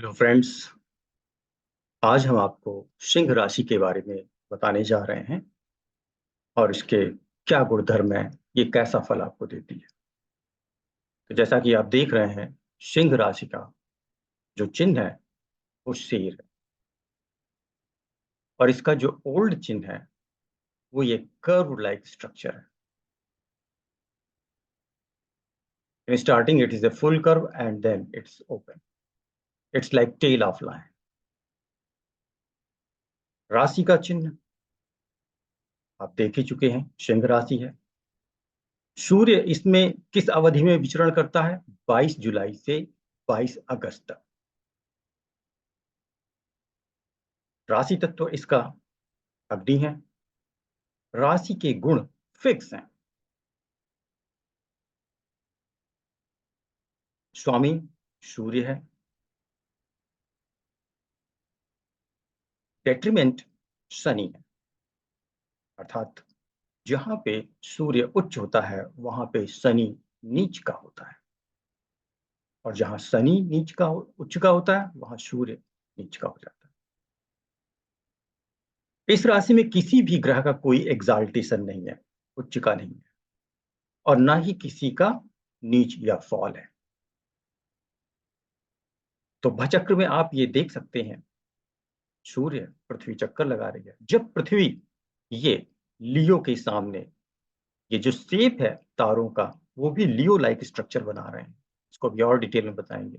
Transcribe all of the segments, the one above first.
Hello friends. आज हम आपको सिंह राशि के बारे में बताने जा रहे हैं और इसके क्या गुणधर्म है, ये कैसा फल आपको देती है। तो जैसा कि आप देख रहे हैं, सिंह राशि का जो चिन्ह है वो शेर है और इसका जो ओल्ड चिन्ह है वो ये कर्व लाइक स्ट्रक्चर है। In starting it is a full curve and then it's open. It's like tail of lion. राशि का चिन्ह आप देख ही चुके हैं, सिंह राशि है। सूर्य इसमें किस अवधि में विचरण करता है? 22 जुलाई से 22 अगस्त तक। राशि तत्व इसका अग्नि है। राशि के गुण फिक्स हैं। स्वामी सूर्य है। डेट्रीमेंट शनि है, अर्थात जहां पे सूर्य उच्च होता है वहां पे शनि नीच का होता है, और जहां शनि उच्च का होता है वहां सूर्य नीच का हो जाता है। इस राशि में किसी भी ग्रह का कोई एग्जाल्टेशन नहीं है, उच्च का नहीं है, और ना ही किसी का नीच या फॉल है। तो भचक्र में आप ये देख सकते हैं, सूर्य पृथ्वी चक्कर लगा रही है। जब पृथ्वी ये लियो के सामने, ये जो शेप है तारों का, वो भी लियो लाइक स्ट्रक्चर बना रहे हैं। इसको अभी और डिटेल में बताएंगे।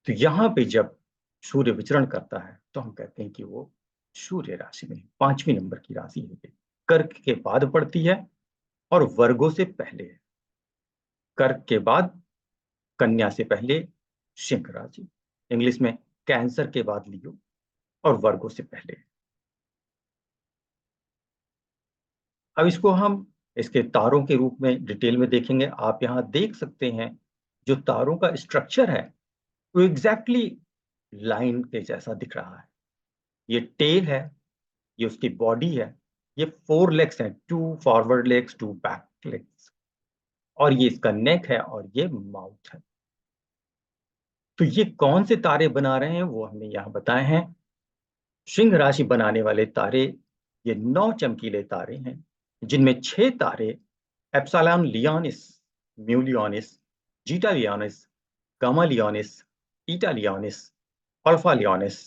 तो यहाँ पे जब सूर्य विचरण करता है तो हम कहते हैं कि वो सूर्य राशि में 5वीं नंबर की राशि है। कर्क के बाद पड़ती है और वर्गों से पहले है। कर्क के बाद कन्या से पहले सिंह राशि, इंग्लिश में कैंसर के बाद लियो, और वर्गों से पहले। अब इसको हम इसके तारों के रूप में डिटेल में देखेंगे। आप यहाँ देख सकते हैं जो तारों का स्ट्रक्चर है वो एग्जैक्टली लाइन के जैसा दिख रहा है। ये टेल है, ये उसकी बॉडी है, ये 4 लेग्स हैं, 2 फॉरवर्ड लेग्स 2 बैक लेग्स, और ये इसका नेक है और ये माउथ है। तो ये कौन से तारे बना रहे हैं वो हमने यहाँ बताए हैं। सिंह राशि बनाने वाले तारे ये 9 चमकीले तारे हैं, जिनमें 6 तारे एप्सिलॉन लियोनिस, म्यू लियोनिस, जीटा लियोनिस, गामा लियोनिस, ईटा लियोनिस, अल्फा लियोनिस,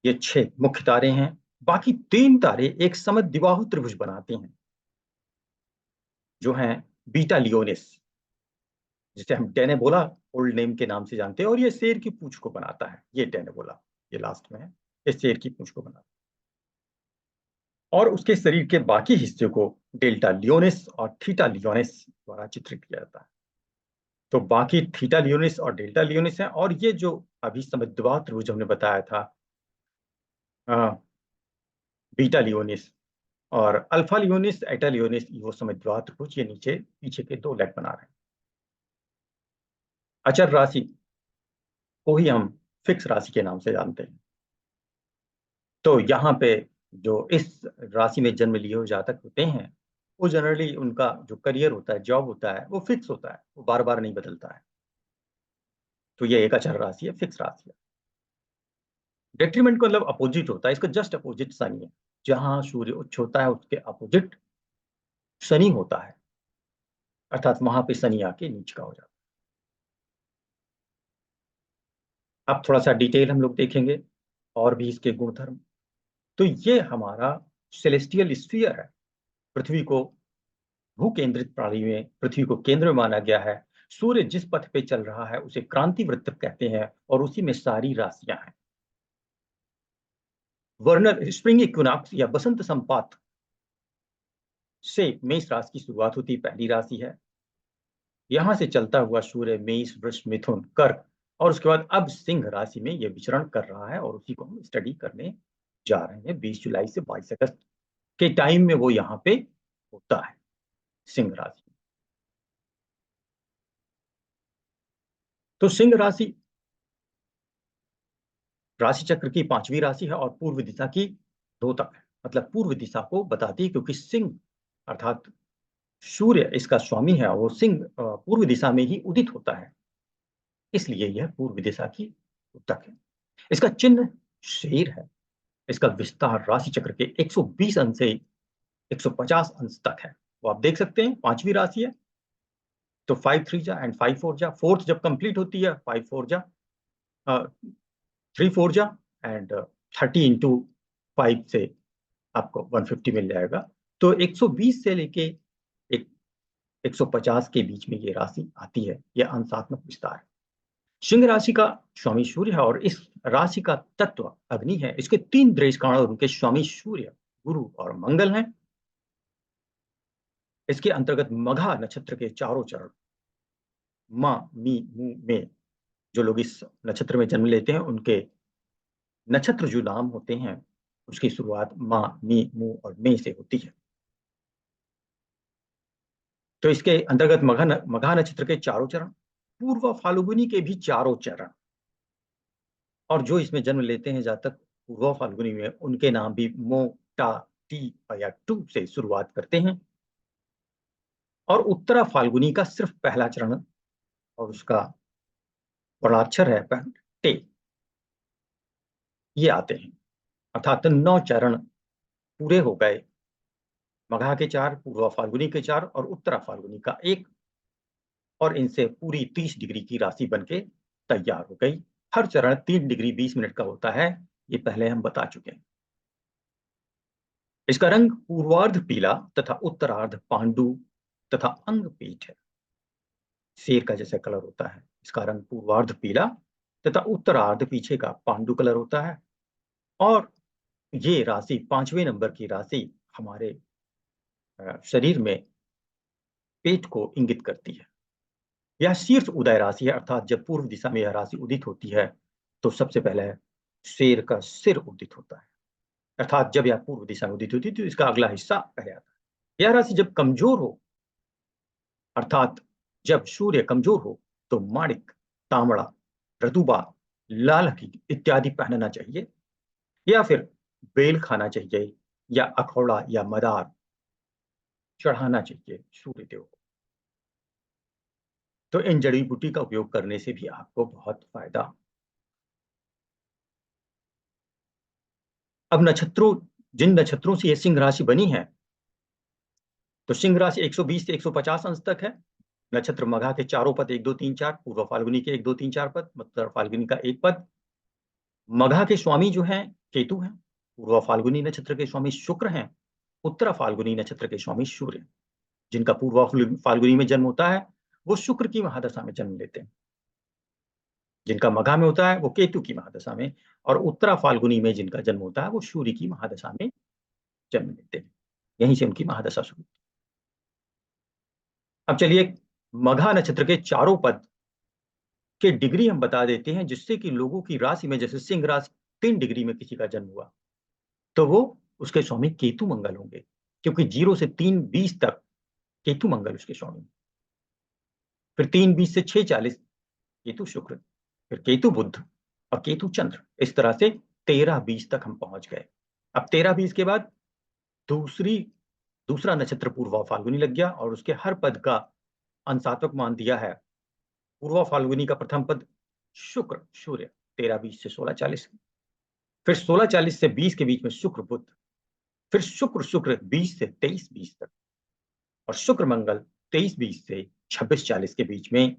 ये 6 मुख्य तारे हैं। बाकी 3 तारे एक समद्विबाहु त्रिभुज बनाते हैं, जो हैं बीटा लियोनिस, जिसे हम डेनेबोला ओल्ड नेम के नाम से जानते हैं, और ये शेर की पूंछ को बनाता है। ये डेनेबोला, ये लास्ट में है, इस शेर की पूंछ को बनाता है। और उसके शरीर के बाकी हिस्से को डेल्टा लियोनिस और थीटा लियोनिस द्वारा चित्रित किया जाता है। तो बाकी थीटा लियोनिस और डेल्टा लियोनिस है, और ये जो अभी समद्विबाहु त्रिभुज हमने बताया था, बीटा लियोनिस और अल्फा लियोनिस, एटा लियोनिस, वो समद्विबाहु त्रिभुज ये नीचे पीछे के 2 लेग बना रहे हैं। अचर राशि को ही हम फिक्स राशि के नाम से जानते हैं। तो यहाँ पे जो इस राशि में जन्म लिए हुए जातक होते हैं, वो जनरली उनका जो करियर होता है, जॉब होता है, वो फिक्स होता है, वो बार बार नहीं बदलता है। तो ये एक अचर राशि है, फिक्स राशि है। डेट्रीमेंट को मतलब अपोजिट होता है, इसका जस्ट अपोजिट शनि है। जहां सूर्य उच्च होता है उसके अपोजिट शनि होता है, अर्थात वहां पे शनि आके नीच का हो जाता है। अब थोड़ा सा डिटेल हम लोग देखेंगे और भी इसके गुणधर्म। तो ये हमारा सेलेस्टियल स्फीयर है। पृथ्वी को भू केंद्रित प्रणाली में पृथ्वी को केंद्र में माना गया है। सूर्य जिस पथ पे चल रहा है उसे क्रांति वृत्त कहते हैं, और उसी में सारी राशियां हैं। वर्नर स्प्रिंग इक्विनॉक्स या बसंत संपात से मेष राशि की शुरुआत होती है, पहली राशि है। यहां से चलता हुआ सूर्य मेष, वृष, मिथुन, कर्क, और उसके बाद अब सिंह राशि में यह विचरण कर रहा है, और उसी को हम स्टडी करने जा रहे हैं। 20 जुलाई से 22 अगस्त के टाइम में वो यहाँ पे होता है, सिंह राशि। तो सिंह राशि राशि चक्र की 5वीं राशि है और पूर्व दिशा की द्योतक है, मतलब पूर्व दिशा को बताती है, क्योंकि सिंह अर्थात सूर्य इसका स्वामी है, और वो सिंह पूर्व दिशा में ही उदित होता है। इसलिए यह पूर्व दिशा की उत्तक है। इसका चिन्ह शेर है। इसका विस्तार राशि चक्र के 120 अंश से 150 अंश तक है। वो आप देख सकते हैं, पांचवी राशि है, तो 5 3 जा एंड 5 4 जा, फोर्थ जब कंप्लीट होती है 5 4 जा, 3 4 जा एंड 30 इंटू 5 से आपको 150 मिल जाएगा। तो 120 से लेके एक 150 के बीच में ये राशि आती है। यह अंशात्मक विस्तार है। सिंह राशि का स्वामी सूर्य है और इस राशि का तत्व अग्नि है। इसके 3 देश कारण और उनके स्वामी सूर्य, गुरु और मंगल हैं। इसके अंतर्गत मघा नक्षत्र के चारों चरण मा मी मू में जो लोग इस नक्षत्र में जन्म लेते हैं, उनके नक्षत्र जो नाम होते हैं उसकी शुरुआत मा मी मू और मे से होती है। तो इसके अंतर्गत मघा नक्षत्र के चारों चरण, पूर्व फाल्गुनी के भी चारों चरण, और जो इसमें जन्म लेते हैं जातक पूर्व फाल्गुनी में, उनके नाम भी मो, टा, टी या टू से शुरुआत करते हैं। और उत्तरा फाल्गुनी का सिर्फ पहला चरण और उसका वर्णाक्षर है टे, ये आते हैं। अर्थात 9 चरण पूरे हो गए। मघा के 4, पूर्व फाल्गुनी के 4 और उत्तरा फाल्गुनी का 1, और इनसे पूरी 30 डिग्री की राशि बनके तैयार हो गई। हर चरण 3 डिग्री 20 मिनट का होता है, ये पहले हम बता चुके हैं। इसका रंग पूर्वार्ध पीला तथा उत्तरार्ध पांडु तथा अंग पीठ है। शेर का जैसा कलर होता है। इसका रंग पूर्वार्ध पीला तथा उत्तरार्ध पीछे का पांडु कलर होता है। और ये राशि 5वें नंबर की राशि हमारे शरीर में पेट को इंगित करती है। यह शीर्ष उदय राशि है, अर्थात जब पूर्व दिशा में यह राशि उदित होती है तो सबसे पहले शेर का सिर उदित होता है। अर्थात जब यह पूर्व दिशा में उदित होती है तो इसका अगला हिस्सा पहले आता है। यह राशि जब कमजोर हो, अर्थात जब सूर्य कमजोर हो, तो माणिक, तांबड़ा, रतुबा, लाल हकीक इत्यादि पहनना चाहिए, या फिर बेल खाना चाहिए, या अखौड़ा या मदार चढ़ाना चाहिए सूर्य देव को। तो इन जड़ी बूटी का उपयोग करने से भी आपको बहुत फायदा। अब नक्षत्रों, जिन नक्षत्रों से यह सिंह राशि बनी है, तो सिंह राशि 120 से 150 अंश तक है। नक्षत्र मघा के चारों पद 1 2 3 4, पूर्व फाल्गुनी के 1 2 3 4 पद, उत्तर फाल्गुनी का 1 पद। मघा के स्वामी जो हैं केतु हैं, पूर्व फाल्गुनी नक्षत्र के स्वामी शुक्र हैं, उत्तरा फाल्गुनी नक्षत्र के स्वामी सूर्य। जिनका पूर्व फाल्गुनी में जन्म होता है वो शुक्र की महादशा में जन्म लेते हैं। जिनका मघा में होता है वो केतु की महादशा में, और उत्तरा फाल्गुनी में जिनका जन्म होता है वो सूर्य की महादशा में जन्म लेते हैं। यहीं से उनकी महादशा शुरू। अब चलिए मघा नक्षत्र के चारों पद के डिग्री हम बता देते हैं, जिससे कि लोगों की राशि में, जैसे सिंह राशि 3 डिग्री में किसी का जन्म हुआ तो वो उसके स्वामी केतु मंगल होंगे, क्योंकि 0 से 3 20 तक केतु मंगल उसके स्वामी। फिर 3 20 से 6 40 केतु शुक्र, फिर केतु बुध और केतु चंद्र। इस तरह से 13 20 तक हम पहुंच गए। अब 13 20 के बाद दूसरा नक्षत्र पूर्वा फाल्गुनी लग गया, और उसके हर पद का अंशात्मक मान दिया है। पूर्वा फाल्गुनी का प्रथम पद शुक्र सूर्य 13 20 से 16 40, फिर 16 40 से 20 के बीच में शुक्र बुध, फिर शुक्र शुक्र 20 से 23 20 तक, और शुक्र मंगल 23 20 से 26 40 के बीच में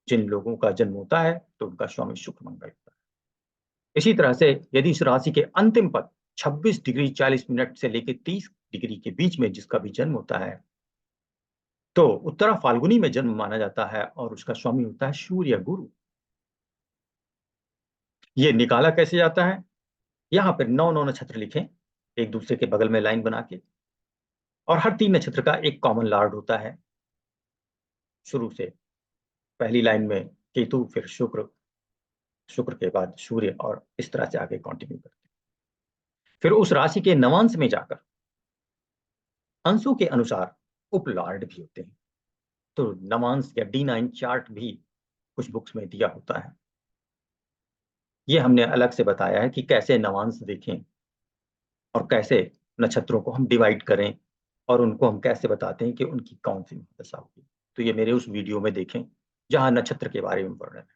जिन लोगों का जन्म होता है तो उनका स्वामी शुक्र मंगल होता है। इसी तरह से यदि इस राशि के अंतिम पद 26 डिग्री 40 मिनट से लेकर 30 डिग्री के बीच में जिसका भी जन्म होता है तो उत्तरा फाल्गुनी में जन्म माना जाता है, और उसका स्वामी होता है सूर्य गुरु। ये निकाला कैसे जाता है? यहाँ पर 9 नक्षत्र लिखें एक दूसरे के बगल में लाइन बना के, और हर 3 नक्षत्र का एक कॉमन लॉर्ड होता है। शुरू से पहली लाइन में केतु, फिर शुक्र, शुक्र के बाद सूर्य, और इस तरह से आगे कंटिन्यू करते हैं। फिर उस राशि के नवांश में जाकर अंशों के अनुसार उपलॉर्ड भी होते हैं। तो नवांश या D9 चार्ट भी कुछ बुक्स में दिया होता है। ये हमने अलग से बताया है कि कैसे नवांश देखें और कैसे नक्षत्रों को हम डिवाइड करें, और उनको हम कैसे बताते हैं कि उनकी कौन सी दशा होगी। तो ये मेरे उस वीडियो में देखें जहां नक्षत्र के बारे में वर्णन है।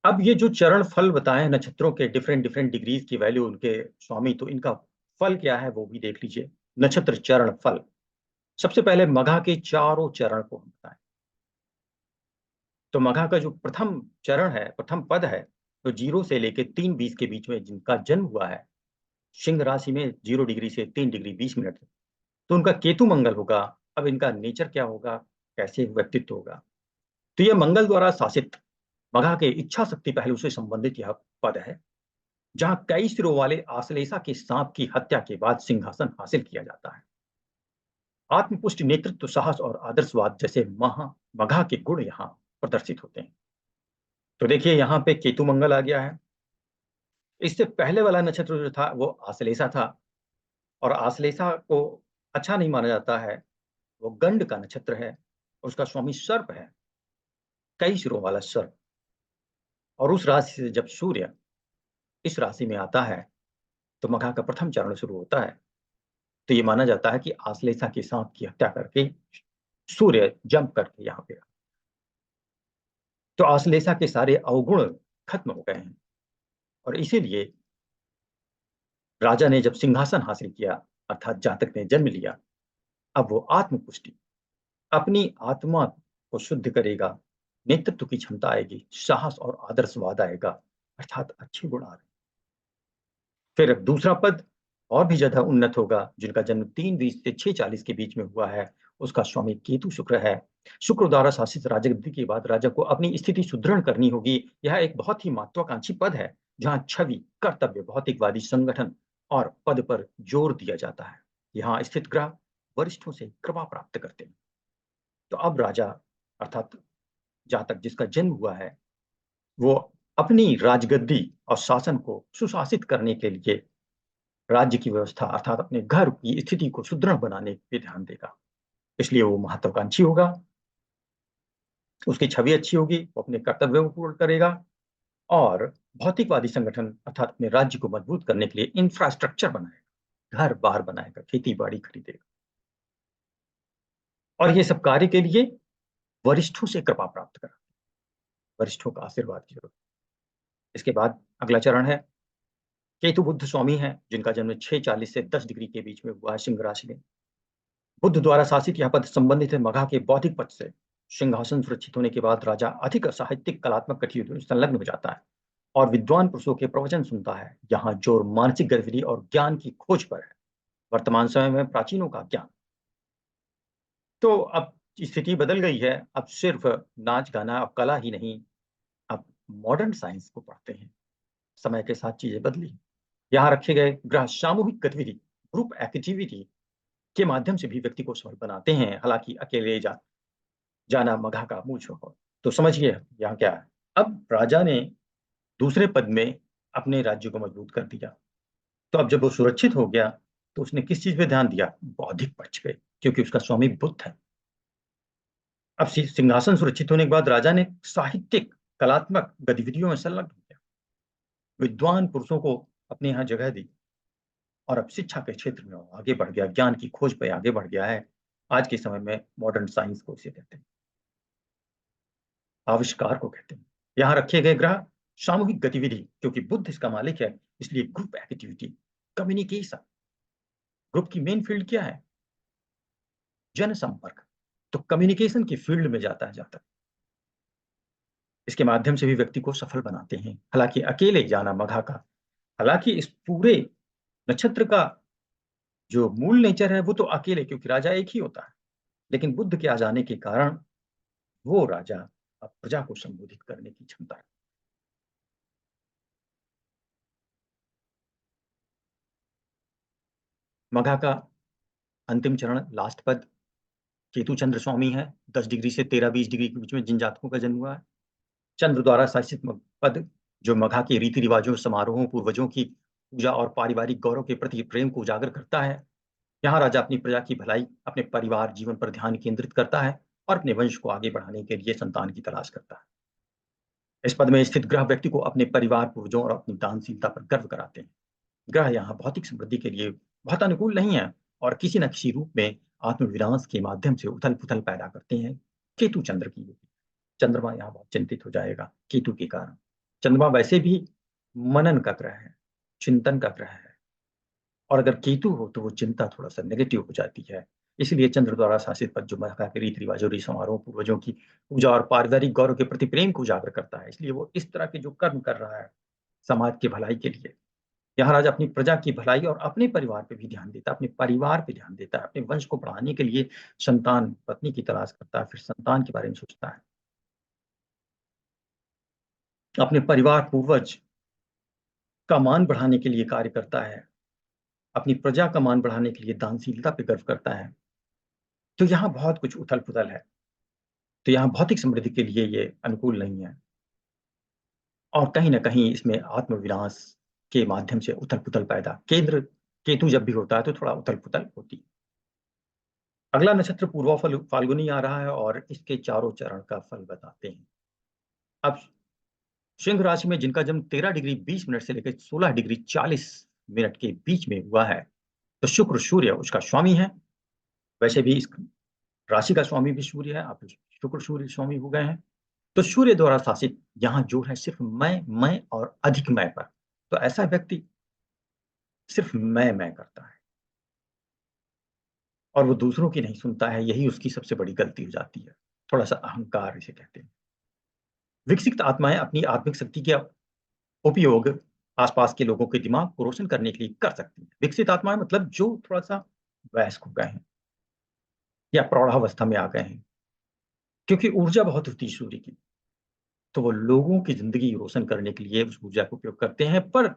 अब ये जो चरण फल बताए हैं नक्षत्रों के डिफरेंट डिफरेंट डिग्रीज की वैल्यू उनके स्वामी, तो इनका फल क्या है वो भी देख लीजिए। नक्षत्र चरण फल, सबसे पहले मघा के चारों चरण को हम बताएं। तो मघा का जो प्रथम चरण है, प्रथम पद है, तो 0 से लेके 3:20 के बीच में जिनका जन्म हुआ है, सिंह राशि में 0 डिग्री से 3 डिग्री 20 मिनट, तो उनका केतु मंगल होगा। अब इनका नेचर क्या होगा, कैसे व्यक्तित्व होगा, तो यह मंगल द्वारा शासित मघा के इच्छा शक्ति पहलू से संबंधित यह पद है, जहां कई सिरों वाले आश्लेषा के सांप की हत्या के बाद सिंहासन हासिल किया जाता है। आत्मपुष्टि, नेतृत्व, साहस और आदर्शवाद जैसे मघा के गुण यहाँ प्रदर्शित होते हैं। तो देखिए यहाँ पे केतु मंगल आ गया है। इससे पहले वाला नक्षत्र जो था वो आश्लेषा था, और आश्लेषा को अच्छा नहीं माना जाता है, वो गंड का नक्षत्र है, उसका स्वामी सर्प है, कई सिरों वाला सर्प। और उस राशि से जब सूर्य इस राशि में आता है तो मघा का प्रथम चरण शुरू होता है। तो ये माना जाता है कि आश्लेषा के सांप की हत्या करके सूर्य जंप करके यहाँ पे, तो आश्लेषा के सारे अवगुण खत्म हो गए हैं। और इसीलिए राजा ने जब सिंहासन हासिल किया, अर्थात जातक ने जन्म लिया, अब वो आत्मपुष्टि, अपनी आत्मा को शुद्ध करेगा, नेतृत्व की क्षमता आएगी, साहस और आदर्शवाद आएगा, अर्थात अच्छे गुण आ रहे। फिर दूसरा पद और भी ज्यादा उन्नत होगा, जिनका जन्म 3:20 से 6:40 के बीच में हुआ है, उसका स्वामी केतु शुक्र है। शुक्र द्वारा शासित राजगद्दी के बाद राजा को अपनी स्थिति सुदृढ़ करनी होगी। यह एक बहुत ही महत्वाकांक्षी पद है, जहां छवि, कर्तव्य, भौतिकवादी संगठन और पद पर जोर दिया जाता है। यहाँ स्थित ग्रह वरिष्ठों से कृपा प्राप्त करते हैं। तो अब राजा, अर्थात जातक जिसका जन्म हुआ है, वो अपनी राजगद्दी और शासन को सुशासित करने के लिए राज्य की व्यवस्था, अर्थात अपने घर की स्थिति को सुदृढ़ बनाने पे ध्यान देगा। इसलिए वो महत्वाकांक्षी होगा, उसकी छवि अच्छी होगी, वो अपने कर्तव्यों को पूर्ण करेगा, और भौतिकवादी संगठन अर्थात अपने राज्य को मजबूत करने के लिए इंफ्रास्ट्रक्चर बनाएगा, घर बार बनाएगा, खेती बाड़ी खरीदेगा, और ये सब कार्य के लिए वरिष्ठों से कृपा प्राप्त करा, वरिष्ठों का आशीर्वाद की जरूरत। इसके बाद अगला चरण है, केतु बुद्ध स्वामी है, जिनका जन्म 6:40 से 10 डिग्री के बीच में हुआ है, सिंह राशि में। बुद्ध द्वारा शासित यह पद संबंधित है मगहा के बौद्धिक पद से। सिंहासन सुरक्षित होने के बाद राजा अधिक साहित्यिक कलात्मक गतिविधियों में संलग्न हो जाता है और विद्वान पुरुषों के प्रवचन सुनता है। यहाँ जोर मानसिक गतिविधि और ज्ञान की खोज पर है, वर्तमान समय में प्राचीनों का ज्ञान। तो अब स्थिति बदल गई है, अब सिर्फ नाच गाना और कला ही नहीं, अब मॉडर्न साइंस को पढ़ते हैं। समय के साथ चीजें बदली। यहाँ रखे गए ग्रह सामूहिक गतिविधि, ग्रुप एक्टिविटी के माध्यम से भी व्यक्ति को सफल बनाते हैं, हालांकि अकेले जाना मघा का मूल स्वभाव। तो समझिए यहाँ क्या है। अब राजा ने दूसरे पद में अपने राज्य को मजबूत कर दिया, तो अब जब वो सुरक्षित हो गया, तो उसने किस चीज पे ध्यान दिया, बौद्धिक पक्ष पे, क्योंकि उसका स्वामी बुद्ध है। अब सिंहासन सुरक्षित होने के बाद राजा ने साहित्यिक कलात्मक गतिविधियों में संलग्न हो गया, विद्वान पुरुषों को अपने यहाँ जगह दी, और अब शिक्षा के क्षेत्र में वो आगे बढ़ गया, ज्ञान की खोज पे आगे बढ़ गया है। आज के समय में मॉडर्न साइंस को इसे कहते हैं, आविष्कार को कहते हैं। यहाँ रखे गए ग्रह सामूहिक गतिविधि, क्योंकि बुद्ध इसका मालिक है, इसलिए ग्रुप एक्टिविटी, कम्युनिकेशन। ग्रुप की मेन फील्ड क्या है, जनसंपर्क, तो कम्युनिकेशन की फील्ड में जाता है जातक। इसके माध्यम से भी व्यक्ति को सफल बनाते हैं, हालांकि अकेले जाना मघा का, हालांकि इस पूरे नक्षत्र का जो मूल नेचर है वो तो अकेले, क्योंकि राजा एक ही होता है, लेकिन बुद्ध के आ जाने के कारण वो राजा अब प्रजा को संबोधित करने की क्षमता है। मघा का अंतिम चरण, लास्ट पद, केतु चंद्र स्वामी है, 10 डिग्री से 13-20 डिग्री के बीच में जिन जातकों का जन्म हुआ है। चंद्र द्वारा शासित पद, जो मघा के रीति रिवाजों, समारोहों, पूर्वजों की पूजा और पारिवारिक गौरव के प्रति प्रेम को उजागर करता है। यहाँ राजा अपनी प्रजा की भलाई, अपने परिवार जीवन पर ध्यान केंद्रित करता है और अपने वंश को आगे बढ़ाने के लिए संतान की तलाश करता है। इस पद में स्थित ग्रह व्यक्ति को अपने परिवार, पूर्वजों और अपनी दानशीलता पर गर्व कराते हैं। ग्रह यहाँ भौतिक समृद्धि के लिए बहुत अनुकूल नहीं है, और किसी न किसी रूप में आत्मविनाश के माध्यम से उथल पुथल पैदा करते हैं। केतु चंद्र की, चंद्रमा यहाँ बहुत चिंतित हो जाएगा केतु के कारण। चंद्रमा वैसे भी मनन का ग्रह है, चिंतन का ग्रह है, और अगर केतु हो तो वो चिंता थोड़ा सा नेगेटिव हो जाती है। इसलिए चंद्र द्वारा शासित पद जो मैंने कहा कि रीति रिवाजों, समारोह, पूर्वजों की पूजा और पारिवारिक गौरव के प्रति प्रेम को उजागर करता है। इसलिए वो इस तरह के जो कर्म कर रहा है समाज की भलाई के लिए, यहाँ राजा अपनी प्रजा की भलाई और अपने परिवार पे भी ध्यान देता है, अपने परिवार पे ध्यान देता है, अपने वंश को बढ़ाने के लिए संतान, पत्नी की तलाश करता है, फिर संतान के बारे में सोचता है, अपने परिवार पूर्वज का मान बढ़ाने के लिए कार्य करता है, अपनी प्रजा का मान बढ़ाने के लिए दानशीलता पे गर्व करता है। तो यहाँ बहुत कुछ उथल पुथल है। तो यहाँ भौतिक समृद्धि के लिए ये अनुकूल नहीं है, और कहीं ना कहीं इसमें आत्मविनाश के माध्यम से उथल पुथल पैदा, केंद्र केतु जब भी होता है तो थोड़ा उथल पुथल होती है। अगला नक्षत्र पूर्वा फाल्गुनी आ रहा है और इसके चारों चरण का फल बताते हैं। अब सिंह राशि में जिनका जन्म 13 डिग्री 20 मिनट से लेकर 16 डिग्री 40 मिनट के बीच में हुआ है, तो शुक्र सूर्य उसका स्वामी है। वैसे भी इस राशि का स्वामी भी सूर्य है, आप शुक्र सूर्य स्वामी हो गए हैं। तो सूर्य द्वारा शासित यहाँ जोर है सिर्फ मैं और अधिक मैं पर। तो ऐसा व्यक्ति सिर्फ मैं करता है और वो दूसरों की नहीं सुनता है, यही उसकी सबसे बड़ी गलती हो जाती है। थोड़ा सा अहंकार इसे कहते हैं। विकसित आत्माएं अपनी आत्मिक शक्ति के उपयोग आसपास के लोगों के दिमाग को रोशन करने के लिए कर सकती हैं। विकसित आत्माएं मतलब जो थोड़ा सा वयस्क हो गए हैं या प्रौढ़ावस्था में आ गए हैं, क्योंकि ऊर्जा बहुत होती है सूर्य की, तो वो लोगों की जिंदगी रोशन करने के लिए उस ऊर्जा का उपयोग करते हैं। पर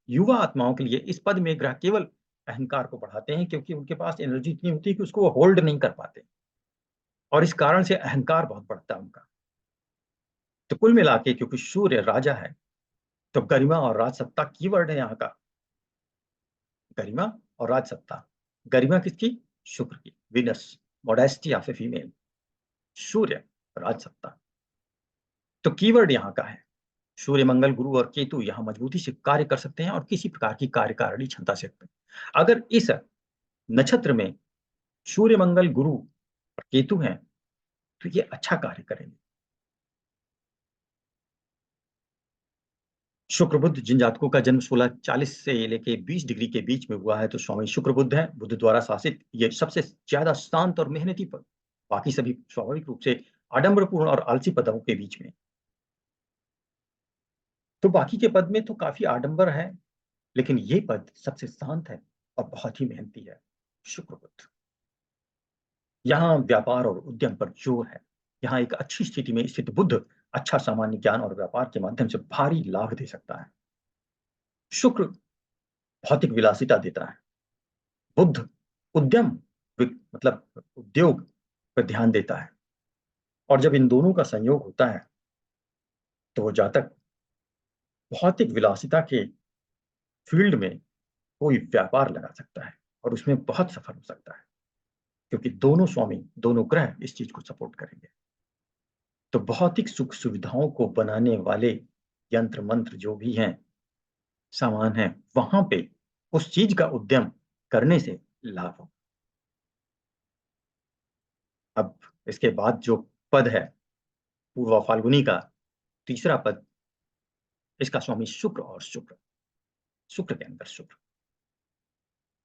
युवा आत्माओं के लिए इस पद में ग्रह केवल अहंकार को बढ़ाते हैं, क्योंकि उनके पास एनर्जी इतनी होती है कि उसको वो होल्ड नहीं कर पाते, और इस कारण से अहंकार बहुत बढ़ता है उनका। तो कुल मिला के क्योंकि सूर्य राजा है, तो गरिमा और राजसत्ता कीवर्ड है यहाँ का। गरिमा और राजसत्ता। गरिमा किसकी? शुक्र की, Venus, modesty of a female. सूर्य, राजसत्ता। तो कीवर्ड यहाँ का है। सूर्य, मंगल, गुरु और केतु यहाँ मजबूती से कार्य कर सकते हैं और किसी प्रकार की कार्यकारिणी क्षमता से सकते हैं। अगर इस नक्षत्र में सूर्य, मंगल, गुरु और केतु हैं तो ये अच्छा कार्य करेंगे। शुक्र बुध, जिन जातकों का जन्म 16:40 से लेके 20 डिग्री के बीच में हुआ है, तो स्वामी शुक्र बुध है, बुध द्वारा शासित ये सबसे ज्यादा शांत और मेहनती पद। बाकी सभी स्वाभाविक रूप से आडंबरपूर्ण और आलसी पदों के बीच में। तो बाकी के पद में तो काफी आडंबर है, लेकिन ये पद सबसे शांत है और बहुत ही मेहनती है। शुक्र बुध, यहाँ व्यापार और उद्यम पर जोर है। यहाँ एक अच्छी स्थिति में स्थित बुध अच्छा सामान्य ज्ञान और व्यापार के माध्यम से भारी लाभ दे सकता है। शुक्र भौतिक विलासिता देता है, बुध उद्यम, मतलब उद्योग पर ध्यान देता है। और जब इन दोनों का संयोग होता है तो वो जातक भौतिक विलासिता के फील्ड में कोई व्यापार लगा सकता है और उसमें बहुत सफल हो सकता है, क्योंकि दोनों स्वामी, दोनों ग्रह इस चीज को सपोर्ट करेंगे। तो भौतिक सुख सुविधाओं को बनाने वाले यंत्र मंत्र जो भी हैं, सामान है, वहां पे उस चीज का उद्यम करने से लाभ हो। अब इसके बाद जो पद है पूर्वा फाल्गुनी का तीसरा पद, इसका स्वामी शुक्र और शुक्र, शुक्र के अंदर शुक्र,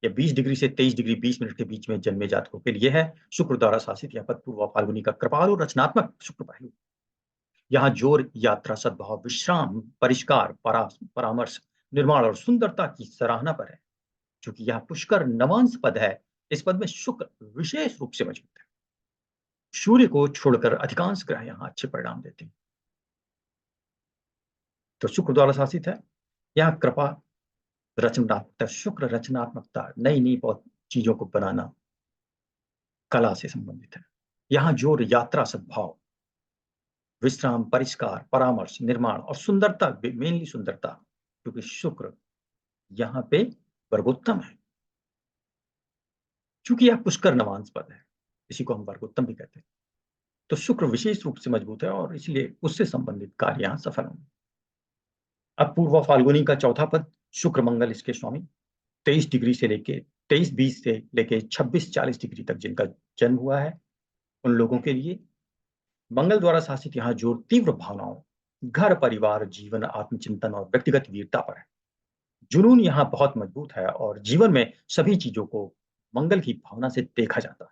यह 20 डिग्री से 23 डिग्री 20 मिनट के बीच में जन्मे जातकों के लिए है। शुक्र द्वारा शासित यह पद पूर्वा फाल्गुनी का कृपालु रचनात्मक शुक्र पहलू। यहाँ जोर यात्रा, सद्भाव, विश्राम, परिष्कार, परामर्श, निर्माण और सुंदरता की सराहना पर है। क्योंकि यह पुष्कर नवांश पद है, इस पद में शुक्र विशेष रूप से मजबूत है। सूर्य को छोड़कर अधिकांश ग्रह यहाँ अच्छे परिणाम देते हैं। तो शुक्र द्वारा शासित है, यहाँ कृपा, रचनात्मकता, शुक्र रचनात्मकता, नई नई बहुत चीजों को बनाना, कला से संबंधित है। यहाँ जोर यात्रा, सद्भाव, विश्राम, परिष्कार, परामर्श, निर्माण और सुंदरता, मेनली सुंदरता, क्योंकि शुक्र यहाँ पे वर्गोत्तम है। क्योंकि यह पुष्कर नवांश पद है, इसी को हम वर्गोत्तम भी कहते हैं। तो शुक्र विशेष रूप से मजबूत है और इसलिए उससे संबंधित कार्य यहाँ सफल होंगे। अब पूर्वा फाल्गुनी का चौथा पद, शुक्र मंगल इसके स्वामी, 23 डिग्री से लेके 23:20 से लेके 26:40 डिग्री तक जिनका जन्म हुआ है, उन लोगों के लिए मंगल द्वारा शासित यहाँ जोर तीव्र भावनाओं, घर, परिवार, जीवन, आत्मचिंतन और व्यक्तिगत वीरता पर है। जुनून यहाँ बहुत मजबूत है और जीवन में सभी चीजों को मंगल की भावना से देखा जाता है।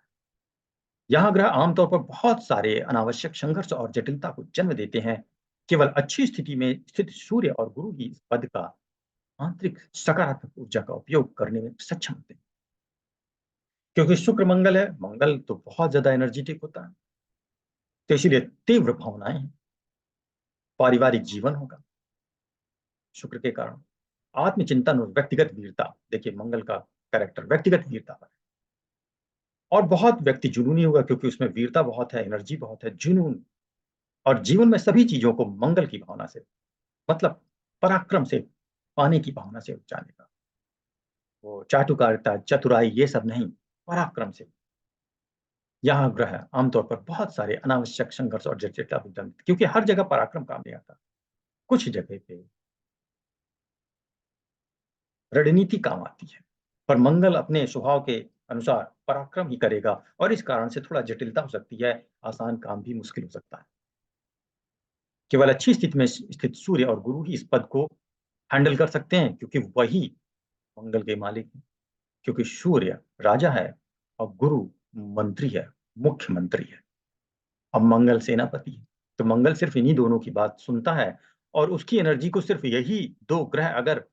यहाँ ग्रह आमतौर पर बहुत सारे अनावश्यक संघर्ष और जटिलता को जन्म देते हैं। केवल अच्छी स्थिति में स्थित सूर्य और गुरु ही इस पद का आंतरिक सकारात्मक ऊर्जा का उपयोग करने में सक्षम होते हैं। क्योंकि शुक्र मंगल है, मंगल तो बहुत ज्यादा एनर्जेटिक होता है, तो इसीलिए तीव्र भावनाएं हैं, पारिवारिक जीवन होगा शुक्र के कारण, आत्मचिंतन और व्यक्तिगत वीरता। देखिए मंगल का कैरेक्टर व्यक्तिगत वीरता पर है। और बहुत व्यक्ति जुनूनी होगा क्योंकि उसमें वीरता बहुत है, एनर्जी बहुत है, जुनून। और जीवन में सभी चीजों को मंगल की भावना से, मतलब पराक्रम से पाने की भावना से जाने का, वो चाटुकारिता, चतुराई ये सब नहीं, पराक्रम से। यहाँ ग्रह आमतौर पर बहुत सारे अनावश्यक संघर्ष और जटिलता को जन्म, क्योंकि हर जगह पराक्रम काम नहीं आता, कुछ जगह पे रणनीति काम आती है। पर मंगल अपने स्वभाव के अनुसार पराक्रम ही करेगा और इस कारण से थोड़ा जटिलता हो सकती है, आसान काम भी मुश्किल हो सकता है। केवल अच्छी स्थिति में स्थित सूर्य और गुरु ही इस पद को हैंडल कर सकते हैं, क्योंकि वही मंगल के मालिक हैं। क्योंकि सूर्य राजा है और गुरु मंत्री है, मुख्यमंत्री है, और मंगल सेनापति है। तो मंगल सिर्फ इन्हीं दोनों की बात सुनता है, और उसकी एनर्जी को सिर्फ यही दो ग्रह अगर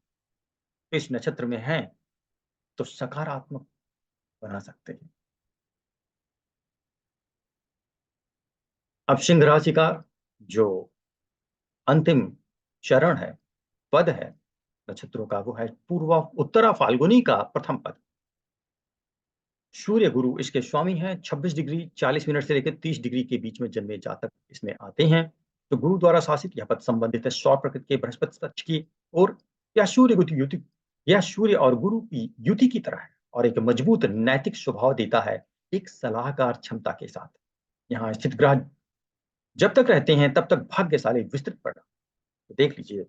इस नक्षत्र में हैं तो सकारात्मक बना सकते हैं। अब सिंह राशि का जो अंतिम चरण है, पद है नक्षत्रों का, वो है पूर्वा उत्तरा फाल्गुनी का प्रथम पद। सूर्य गुरु इसके स्वामी हैं। 26 डिग्री 40 मिनट से लेकर 30 डिग्री के बीच में जन्मे जातक इसमें आते हैं। तो गुरु द्वारा शासित यह पद संबंधित है सौर प्रकृति के बृहस्पति पक्ष की ओर। यह सूर्य गुरु युति, यह सूर्य और गुरु की युति की तरह है और एक मजबूत नैतिक स्वभाव देता है, एक सलाहकार क्षमता के साथ। यहाँ स्थित ग्रह जब तक रहते हैं तब तक भाग्यशाली विस्तृत परिणाम। तो देख लीजिए,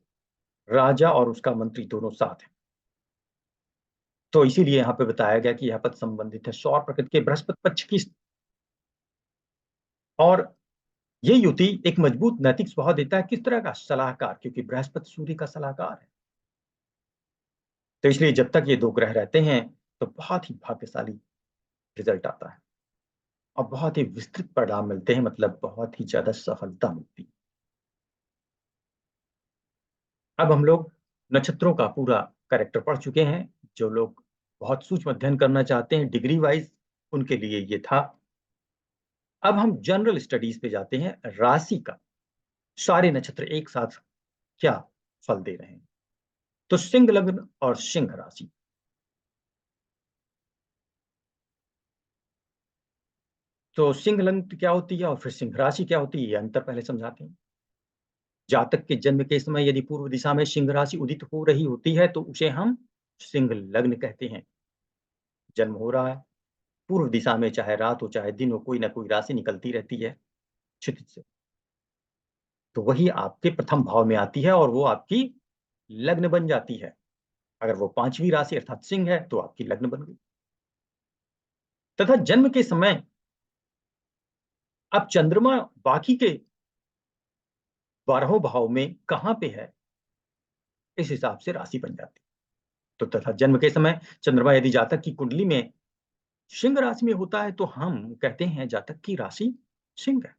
राजा और उसका मंत्री दोनों साथ हैं। तो इसीलिए यहाँ पे बताया गया कि यह पद संबंधित है सौर प्रकृति के बृहस्पति पक्ष की। और ये युति एक मजबूत नैतिक स्वभाव देता है, किस तरह का? सलाहकार, क्योंकि बृहस्पति सूर्य का सलाहकार है। तो इसलिए जब तक ये दो ग्रह रहते हैं तो बहुत ही भाग्यशाली रिजल्ट आता है और बहुत ही विस्तृत परिणाम मिलते हैं, मतलब बहुत ही ज्यादा सफलता मिलती है। अब हम लोग नक्षत्रों का पूरा कैरेक्टर पढ़ चुके हैं। जो लोग बहुत सूक्ष्म अध्ययन करना चाहते हैं डिग्री वाइज, उनके लिए ये था। अब हम जनरल स्टडीज पे जाते हैं, राशि का सारे नक्षत्र एक साथ क्या फल दे रहे हैं। तो सिंह लग्न और सिंह राशि, तो सिंह लग्न क्या होती है और फिर सिंह राशि क्या होती है, ये अंतर पहले समझाते हैं। जातक के जन्म के समय यदि पूर्व दिशा में सिंह राशि उदित हो रही होती है तो उसे हम सिंह लग्न कहते हैं। जन्म हो रहा है पूर्व दिशा में, चाहे रात हो चाहे दिन हो, कोई ना कोई राशि निकलती रहती है क्षितिज से, तो वही आपके प्रथम भाव में आती है और वो आपकी लग्न बन जाती है। अगर वो पांचवी राशि अर्थात सिंह है तो आपकी लग्न बन गई। तथा जन्म के समय अब चंद्रमा बाकी के 12 भाव में कहां पे है, इस हिसाब से राशि बन जाती है। तो तथा जन्म के समय चंद्रमा यदि जातक की कुंडली में सिंह राशि में होता है तो हम कहते हैं जातक की राशि सिंह है।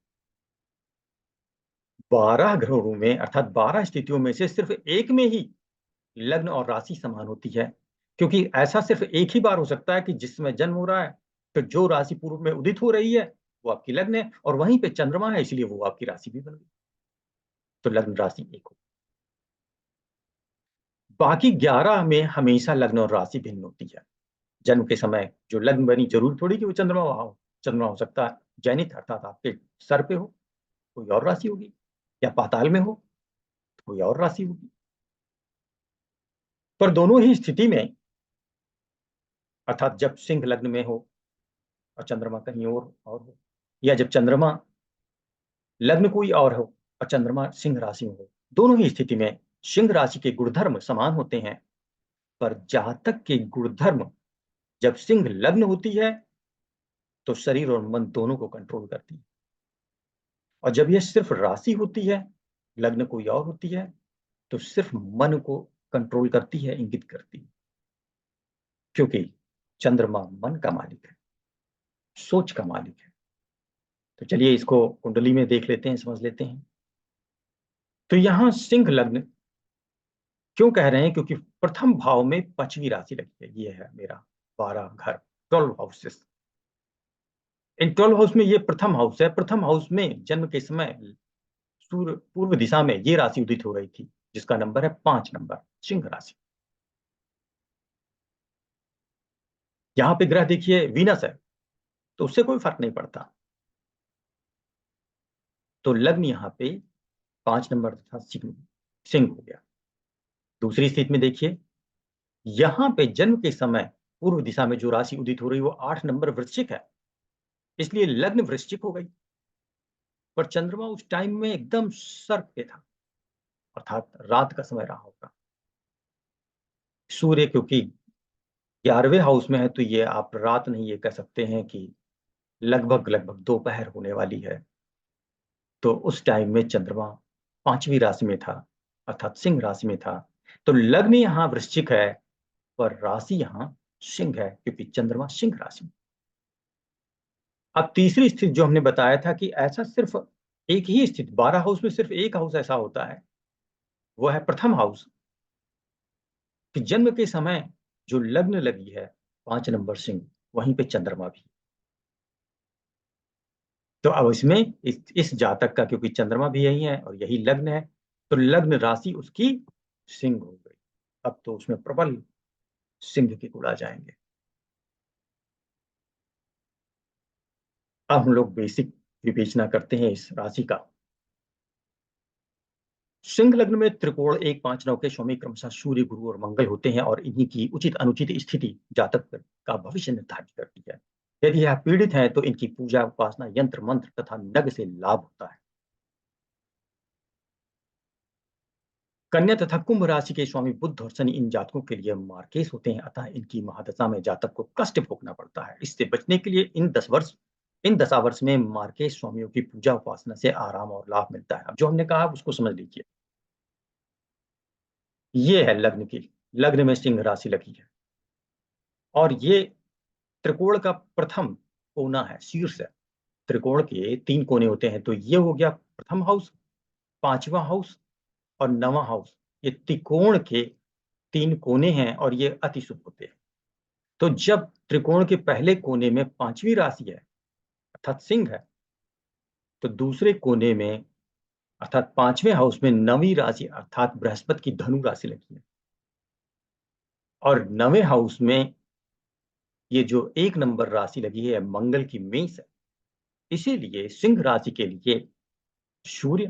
12 ग्रहों में अर्थात 12 स्थितियों में से सिर्फ एक में ही लग्न और राशि समान होती है, क्योंकि ऐसा सिर्फ एक ही बार हो सकता है कि जिसमें जन्म हो रहा है, तो जो राशि पूर्व में उदित हो रही है वो आपकी लग्न है और वहीं पे चंद्रमा है, इसलिए वो आपकी राशि भी बन गई। तो लग्न राशि एक हो। बाकी 11 में हमेशा लग्न और राशि भिन्न होती है। जन्म के समय जो लग्न बनी, जरूर थोड़ी कि वो चंद्रमा वहां हो। चंद्रमा हो सकता है जैनित अर्थात आपके सर पे हो, कोई और राशि होगी, या पाताल में हो तो कोई और राशि होगी। पर दोनों ही स्थिति में, अर्थात जब सिंह लग्न में हो और चंद्रमा कहीं और हो, या जब चंद्रमा लग्न कोई और हो और चंद्रमा सिंह राशि में हो, दोनों ही स्थिति में सिंह राशि के गुणधर्म समान होते हैं। पर जातक के गुणधर्म जब सिंह लग्न होती है तो शरीर और मन दोनों को कंट्रोल करती है, और जब यह सिर्फ राशि होती है लग्न कोई और होती है तो सिर्फ मन को कंट्रोल करती है, इंगित करती है, क्योंकि चंद्रमा मन का मालिक है, सोच का मालिक है। तो चलिए इसको कुंडली में देख लेते हैं, समझ लेते हैं। तो यहां सिंह लग्न क्यों कह रहे हैं? क्योंकि प्रथम भाव में पांचवी राशि लगी है, ये है मेरा 12 घर, 12 हाउसेस। इन 12 हाउस में ये प्रथम हाउस है। प्रथम हाउस में जन्म के समय सूर्य पूर्व दिशा में ये राशि उदित हो रही थी, जिसका नंबर है 5 नंबर, सिंह राशि। यहाँ पे ग्रह देखिए वीनस है, तो उससे कोई फर्क नहीं पड़ता। तो लग्न यहाँ पे 5 नंबर था, सिंह, सिंह हो गया। दूसरी स्थिति में देखिए, यहाँ पे जन्म के समय पूर्व दिशा में जो राशि उदित हो रही है वो 8 नंबर वृश्चिक है, इसलिए लग्न वृश्चिक हो गई। पर चंद्रमा उस टाइम में एकदम सर्प पे था, अर्थात रात का समय रहा होगा। सूर्य क्योंकि 11वें हाउस में है, तो ये आप रात नहीं, ये कह सकते हैं कि लगभग लगभग दोपहर होने वाली है। तो उस टाइम में चंद्रमा 5वीं राशि में था, अर्थात सिंह राशि में था। तो लग्न यहाँ वृश्चिक है, पर राशि यहाँ सिंह है, क्योंकि चंद्रमा सिंह राशि में। अब तीसरी स्थिति जो हमने बताया था कि ऐसा सिर्फ एक ही स्थिति, 12 हाउस में सिर्फ एक हाउस ऐसा होता है, वो है प्रथम हाउस, कि जन्म के समय जो लग्न लगी है 5 नंबर सिंह, वहीं पे चंद्रमा भी। तो अब इसमें इस जातक का, क्योंकि चंद्रमा भी यही है और यही लग्न है, तो लग्न राशि उसकी सिंह हो गई। अब तो उसमें प्रबल सिंह के गुण आ जाएंगे। अब हम लोग बेसिक विवेचना करते हैं इस राशि का। सिंह लग्न में त्रिकोण 1, 5, 9 के स्वामी क्रमशः सूर्य, गुरु और मंगल होते हैं, और इन्हीं की उचित अनुचित स्थिति जातक का भविष्य निर्धारित करती है। यदि यह पीड़ित है तो इनकी पूजा, उपासना, यंत्र मंत्र तथा नग से लाभ होता है। कन्या तथा कुंभ राशि के स्वामी बुध और शनि इन जातकों के लिए मार्केश होते हैं, अतः इनकी महादशा में जातक को कष्ट भोगना पड़ता है। इससे बचने के लिए इन दशावर्ष में मार्केश स्वामियों की पूजा उपासना से आराम और लाभ मिलता है। अब जो हमने कहा उसको समझ लीजिए। ये है लग्न की, लग्न में सिंह राशि लगी है, और ये त्रिकोण का प्रथम कोना है, शीर्ष है। त्रिकोण के 3 कोने होते हैं, तो ये हो गया प्रथम हाउस, 5वां हाउस और 9वां हाउस। ये त्रिकोण के 3 कोने हैं और ये अति शुभ होते हैं। तो जब त्रिकोण के पहले कोने में 5वीं राशि है, अर्थात सिंह है, तो दूसरे कोने में, अर्थात 5वें हाउस में 9वीं राशि, अर्थात बृहस्पति की धनु राशि लगी है, और 9वें हाउस में ये जो 1 नंबर राशि लगी है मंगल की मेष है। इसीलिए सिंह राशि के लिए सूर्य,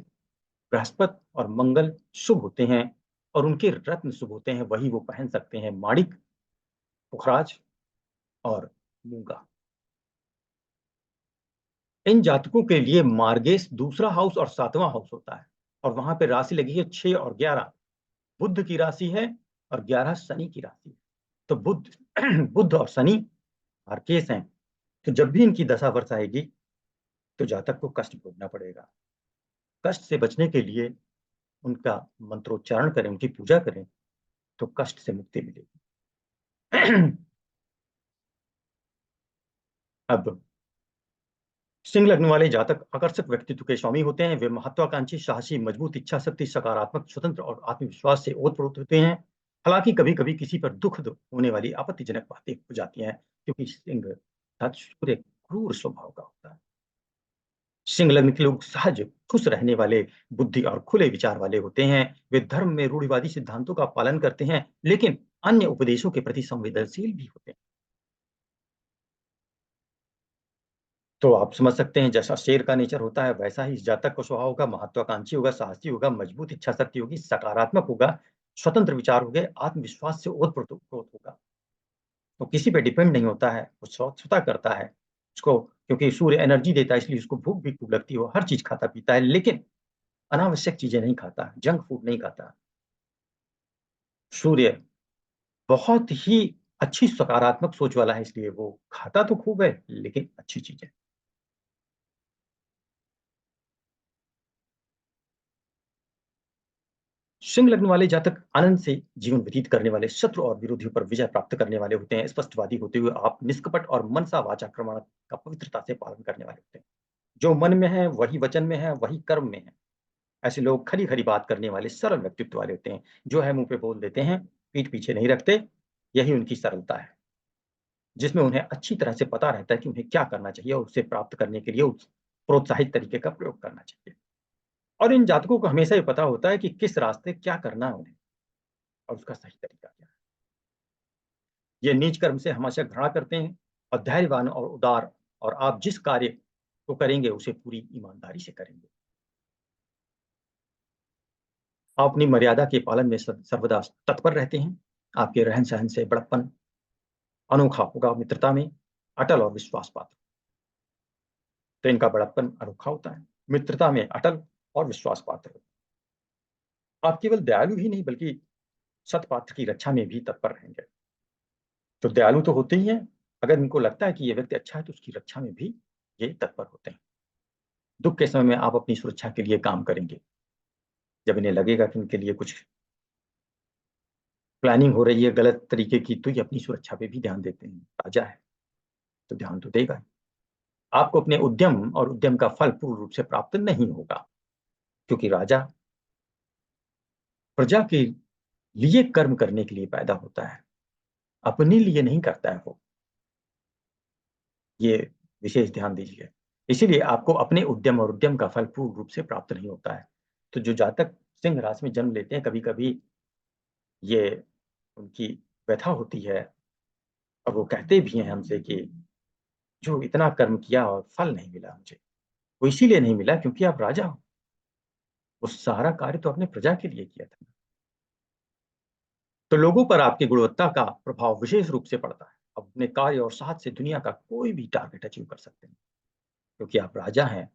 बृहस्पति और मंगल शुभ होते हैं, और उनके रत्न शुभ होते हैं। वही वो पहन सकते हैं, माणिक, पुखराज और मूंगा। इन जातकों के लिए मार्गेश दूसरा हाउस और 7वां हाउस होता है, और वहां पे राशि लगी है 6 और 11, बुध की राशि है, और 11 शनि की राशि है। तो बुध बुध और शनि मार्केश हैं। तो जब भी इनकी दशा वर्ष आएगी तो जातक को कष्ट भोगना पड़ेगा। कष्ट से बचने के लिए उनका मंत्रोच्चारण करें, उनकी पूजा करें, तो कष्ट से मुक्ति मिलेगी। अब सिंह लग्न वाले जातक आकर्षक व्यक्तित्व के स्वामी होते हैं। वे महत्वाकांक्षी, साहसी, मजबूत इच्छा शक्ति, सकारात्मक, स्वतंत्र और आत्मविश्वास से ओतप्रोत होते हैं। हालांकि कभी कभी किसी पर दुख होने वाली आपत्तिजनक बातें हो जाती हैं, क्योंकि सिंह अर्थात सूर्य क्रूर स्वभाव का होता है। सिंह लग्न के लोग सहज, खुश रहने वाले, बुद्धि और खुले विचार वाले होते हैं। वे धर्म में रूढ़िवादी सिद्धांतों का पालन करते हैं, लेकिन अन्य उपदेशों के प्रति संवेदनशील भी होते हैं। तो आप समझ सकते हैं, जैसा शेर का नेचर होता है वैसा ही इस जातक का स्वभाव होगा। महत्वाकांक्षी होगा, साहसी होगा, मजबूत इच्छा शक्ति होगी, सकारात्मक होगा, स्वतंत्र विचार होंगे, आत्मविश्वास से ओतप्रोत होगा। तो किसी पे डिपेंड नहीं होता है, वो स्वच्छता करता है। उसको क्योंकि सूर्य एनर्जी देता है, इसलिए उसको भूख भी खूब लगती है, वो हर चीज खाता पीता है, लेकिन अनावश्यक चीजें नहीं खाता, जंक फूड नहीं खाता। सूर्य बहुत ही अच्छी सकारात्मक सोच वाला है, इसलिए वो खाता तो खूब है, लेकिन अच्छी चीजें। सिंह लग्न वाले जातक आनंद से जीवन व्यतीत करने वाले, शत्रु और विरोधियों पर विजय प्राप्त करने वाले होते हैं। स्पष्टवादी होते हुए आप निष्कपट और मनसा वाचा प्रमाण का पवित्रता से पालन करने वाले होते हैं। जो मन में है वही वचन में है, वही कर्म में है। ऐसे लोग खरी खरी बात करने वाले सरल व्यक्तित्व वाले होते हैं। जो है मुंह पे बोल देते हैं, पीठ पीछे नहीं रखते। यही उनकी सरलता है, जिसमें उन्हें अच्छी तरह से पता रहता है कि उन्हें क्या करना चाहिए और उसे प्राप्त करने के लिए उस प्रोत्साहित तरीके का प्रयोग करना चाहिए। और इन जातकों को हमेशा ही पता होता है कि किस रास्ते क्या करना है उन्हें, और उसका सही तरीका क्या है। ये नीच कर्म से हमेशा घृणा करते हैं और धैर्यवान और उदार, और आप जिस कार्य को करेंगे उसे पूरी ईमानदारी से करेंगे। आप अपनी मर्यादा के पालन में सर्वदा तत्पर रहते हैं। आपके रहन सहन से बड़प्पन अनोखा होगा, मित्रता में अटल और विश्वास पात्र। तो इनका बड़प्पन अनोखा होता है, मित्रता में अटल और विश्वास पात्र होता है। आप केवल दयालु ही नहीं बल्कि सतपात्र की रक्षा में भी तत्पर रहेंगे। तो दयालु तो होते ही हैं, अगर इनको लगता है कि ये व्यक्ति अच्छा है तो उसकी रक्षा में भी ये तत्पर होते हैं। दुख के समय में आप अपनी सुरक्षा के लिए काम करेंगे। जब इन्हें लगेगा कि इनके लिए कुछ प्लानिंग हो रही है गलत तरीके की, तो ये अपनी सुरक्षा पे भी ध्यान देते हैं। राजा है तो ध्यान तो देगा ही। आपको अपने उद्यम और उद्यम का फल पूर्ण रूप से प्राप्त नहीं होगा, क्योंकि राजा प्रजा के लिए कर्म करने के लिए पैदा होता है, अपने लिए नहीं करता है वो। ये विशेष ध्यान दीजिए। इसीलिए आपको अपने उद्यम और उद्यम का फल पूर्ण रूप से प्राप्त नहीं होता है। तो जो जातक सिंह राशि में जन्म लेते हैं, कभी कभी ये उनकी व्यथा होती है, और वो कहते भी हैं हमसे कि जो इतना कर्म किया और फल नहीं मिला मुझे, वो इसीलिए नहीं मिला क्योंकि आप राजा हो। वो सारा कार्य तो अपने प्रजा के लिए किया था। तो लोगों पर आपकी गुणवत्ता का प्रभाव विशेष रूप से पड़ता है। आप अपने कार्य और साहस से दुनिया का कोई भी टारगेट अचीव कर सकते हैं, क्योंकि आप राजा हैं।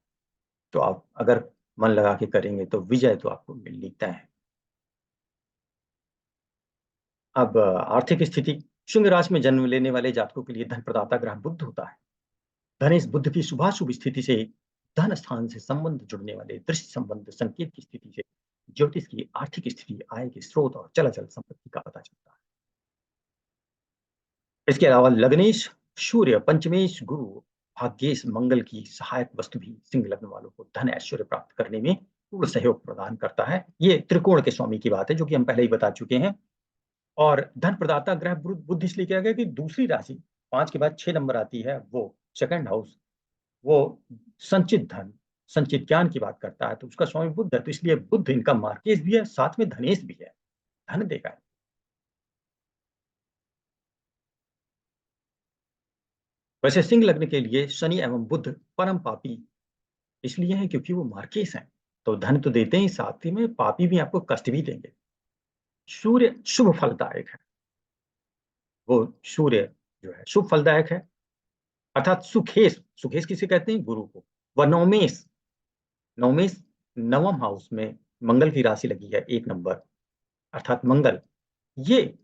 तो आप अगर मन लगा के करेंगे तो विजय तो आपको मिलनी तय है। अब आर्थिक स्थिति, सिंह राशि में जन्म लेने वाले जातकों के लिए धन प्रदाता ग्रह बुध होता है। धनेश बुध की शुभाशुभ स्थिति से धन स्थान से संबंध जुड़ने वाले दृश्य संबंध संकेत की स्थिति से ज्योतिष की आर्थिक स्थिति, आय के स्रोत और चलाचल संपत्ति का पता चलता है। इसके अलावा लग्नेश सूर्य, पंचमेश गुरु, भाग्येश मंगल की सहायक वस्तु भी सिंह लग्न वालों को धन ऐश्वर्य प्राप्त करने में पूर्ण सहयोग प्रदान करता है। ये त्रिकोण के स्वामी की बात है, जो कि हम पहले ही बता चुके हैं। और धन प्रदाता ग्रह बुध इसलिए किया गया कि दूसरी राशि 5 के बाद 6 नंबर आती है, वो सेकंड हाउस, वो संचित धन, संचित ज्ञान की बात करता है। तो उसका स्वामी बुध है, तो इसलिए बुध इनका मार्केश भी है, साथ में धनेश भी है, धन देगा। वैसे सिंह लग्न के लिए शनि एवं बुध परम पापी इसलिए हैं क्योंकि वो मार्केश हैं। तो धन तो देते ही, साथ ही में पापी भी आपको कष्ट भी देंगे। सूर्य शुभ फलदायक है। वो सूर्य जो है शुभ फलदायक है, अर्थात सुखेश, सुखेश किसे कहते हैं? गुरु को। वह नवमेश, नवमेश नवम हाउस में मंगल की राशि लगी है 1 नंबर, अर्थात मंगल। ये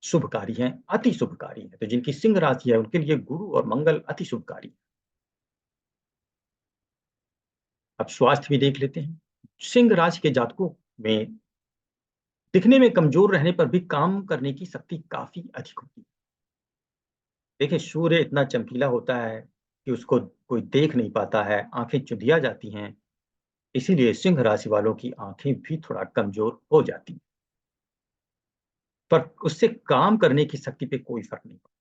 शुभकारी हैं, अति शुभकारी हैं। तो जिनकी सिंह राशि है उनके लिए गुरु और मंगल अति शुभकारी। अब स्वास्थ्य भी देख लेते हैं। सिंह राशि के जातकों में दिखने में कमजोर रहने पर भी काम करने की शक्ति काफी अधिक होती है। देखिए, सूर्य इतना चमकीला होता है कि उसको कोई देख नहीं पाता है, आंखें चुंधिया जाती हैं। इसीलिए सिंह राशि वालों की आंखें भी थोड़ा कमजोर हो जाती हैं, पर उससे काम करने की शक्ति पे कोई फर्क नहीं पड़ता।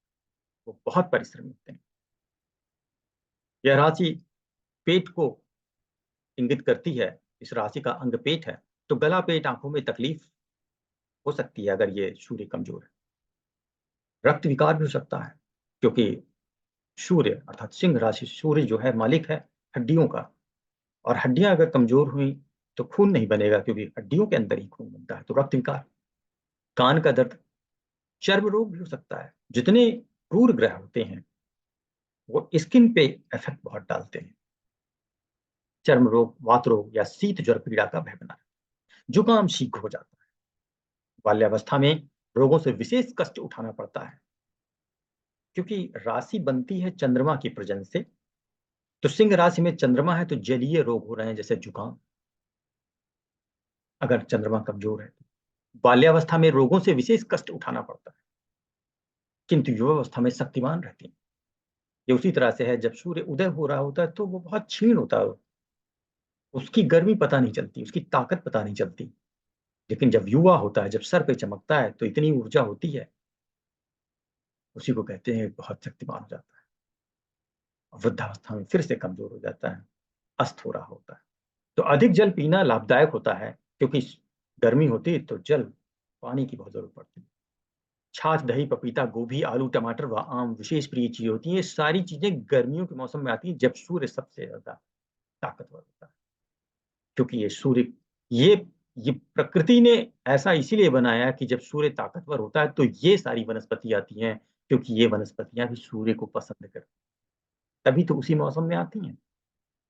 वो बहुत परिश्रमी होते हैं। यह राशि पेट को इंगित करती है। इस राशि का अंग पेट है, तो गला, पेट, आंखों में तकलीफ हो सकती है अगर ये सूर्य कमजोर है। रक्त विकार भी हो सकता है, क्योंकि सूर्य अर्थात सिंह राशि, सूर्य जो है मालिक है हड्डियों का, और हड्डियां अगर कमजोर हुई तो खून नहीं बनेगा, क्योंकि हड्डियों के अंदर ही खून बनता है। तो रक्त विकार, कान का दर्द, चर्म रोग भी हो सकता है। जितने क्रूर ग्रह होते हैं वो स्किन पे इफेक्ट बहुत डालते हैं। चर्म रोग, वात रोग या शीत ज्वर पीड़ा का भय बना रहता है। जुकाम शीघ्र हो जाता है। बाल्यावस्था में रोगों से विशेष कष्ट उठाना पड़ता है, क्योंकि राशि बनती है चंद्रमा की प्रजन से। तो सिंह राशि में चंद्रमा है तो जलीय रोग हो रहे हैं, जैसे जुकाम। अगर चंद्रमा कमजोर है। बाल्यावस्था में रोगों से विशेष कष्ट उठाना पड़ता है, किंतु युवावस्था में शक्तिमान रहती है। ये उसी तरह से है, जब सूर्य उदय हो रहा होता है तो वो बहुत क्षीण होता है, उसकी गर्मी पता नहीं चलती, उसकी ताकत पता नहीं चलती। लेकिन जब युवा होता है, जब सर पे चमकता है, तो इतनी ऊर्जा होती है, उसी को कहते हैं बहुत शक्तिमान हो जाता है। और वृद्धावस्था में फिर से कमजोर हो जाता है, अस्त हो रहा होता है। तो अधिक जल पीना लाभदायक होता है, क्योंकि गर्मी होती है तो जल, पानी की बहुत जरूरत पड़ती है। छाछ, दही, पपीता, गोभी, आलू, टमाटर व आम विशेष प्रिय चीज होती है। ये सारी चीजें गर्मियों के मौसम में आती हैं, जब सूर्य सबसे ज्यादा ताकतवर होता है। क्योंकि ये सूर्य, ये ये प्रकृति ने ऐसा इसीलिए बनाया कि जब सूर्य ताकतवर होता है तो ये सारी वनस्पति आती हैं, क्योंकि ये वनस्पतियां भी सूर्य को पसंद करती हैं, तभी तो उसी मौसम में आती हैं।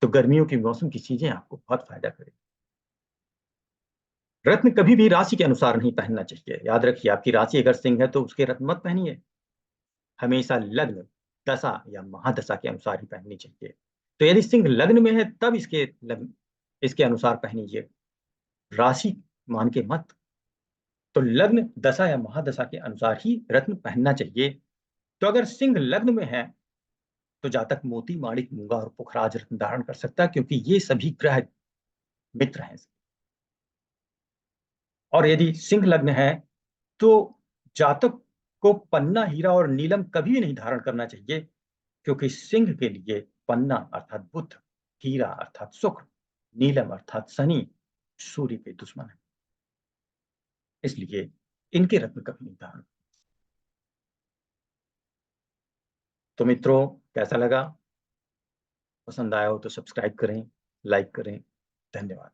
तो गर्मियों के मौसम की चीजें आपको बहुत फायदा करेगी। रत्न कभी भी राशि के अनुसार नहीं पहनना चाहिए। याद रखिए, आपकी राशि अगर सिंह है तो उसके रत्न मत पहनिए। हमेशा लग्न, दशा या महादशा के अनुसार ही पहननी चाहिए। तो यदि सिंह लग्न में है तब इसके लग्न, इसके अनुसार पहनिए, राशि मान के मत। तो लग्न, दशा या महादशा के अनुसार ही रत्न पहनना चाहिए। तो अगर सिंह लग्न में है तो जातक मोती, माणिक, मूंगा और पुखराज रत्न धारण कर सकता है, क्योंकि ये सभी ग्रह मित्र हैं। और यदि सिंह लग्न है तो जातक को पन्ना, हीरा और नीलम कभी भी नहीं धारण करना चाहिए, क्योंकि सिंह के लिए पन्ना अर्थात बुध, हीरा अर्थात शुक्र, नीलम अर्थात शनि सूर्य के दुश्मन है। इसलिए इनके रत्न कभी नहीं धारण। तो मित्रों, कैसा लगा? पसंद आया हो तो सब्सक्राइब करें, लाइक करें। धन्यवाद।